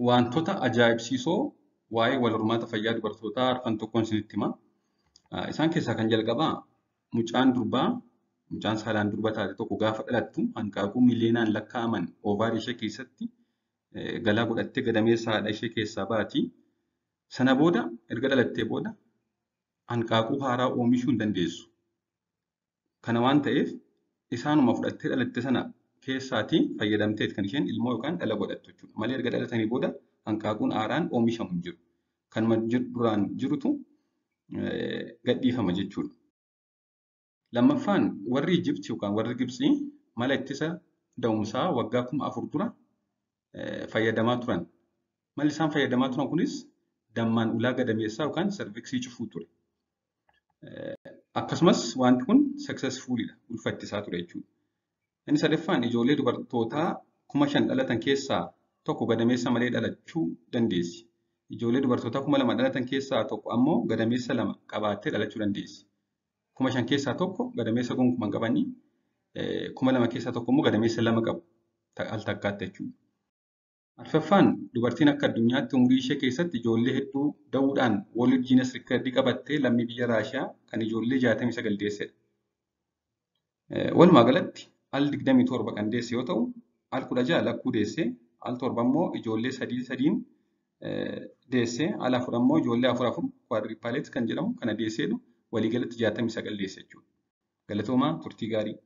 wantoota ajaa'ibsiisoo waa'ee wal hormaata fayyaa dubartootaa arfan tokkoon isinitti hima. Isaan keessaa kan jalqabaa mucaan saalaan durba taate tokko gaafa dhalattu hanqaaquu miliyoonaan lakkaa'aman oovaarii ishee keessatti galaa godhattee gadameessa haadha ishee keessaa baati. Sana booda erga dhalattee booda hanqaaquu haaraa oomishuu hin dandeessu. Kana waan ta'eef isaanuma fudhattee dhalatte sana keessaatii fayyadamteet kan isheen ilmoo yookaan dhala godhattu jechuudha. Malee erga dhalatanii booda hanqaaquun haaraan oomishamu hin jiru. Kanuma duraan jirutu gadhiifama jechuudha. Lammaffaan warri Ijipti yookaan warri Gibxii mala ittisa da'umsaa waggaa 4000 dura fayyadamaa turan. Malli isaan fayyadamaa turan kunis dammaan ulaa gadameessaa yookaan sarviksii cufuu ture. Akkasumas wanti kun successfulidha, ulfattisaa ture jechuudha. Inni sadaffaan ijoollee dubartootaa 5,000 dhalatan keessaa tokko gadameessa malee dhalachuu dandeessi. Ijoollee dubartootaa 2,000 dhalatan keessaa tokko ammoo gadameessa 2 qabaattee dhalachuu dandeessi. 5,000 keessaa tokko gadameessa gonkumaa hin qabanii 2,000 keessaa tokko immoo gadameessa 2 qabu al takkaatti jechuudha. Arfaffaan dubartiin akka addunyaatti umurii ishee keessatti ijoollee hedduu da'uudhaan World Guinness Record qabattee lammii biyya Raashiyaa kan ijoollee 69 deessedha. Walumaa galatti al 27 kan deesse yoo ta'u, al 16 lakkuu deessee, al 7 immoo ijoollee 3 deessee, al 4 immoo ijoollee 4 quadriplegic kan jedhamu kana deesseedha. Waliigalatti 69 deesse jechuudha. Galatoomaa turtii gaarii.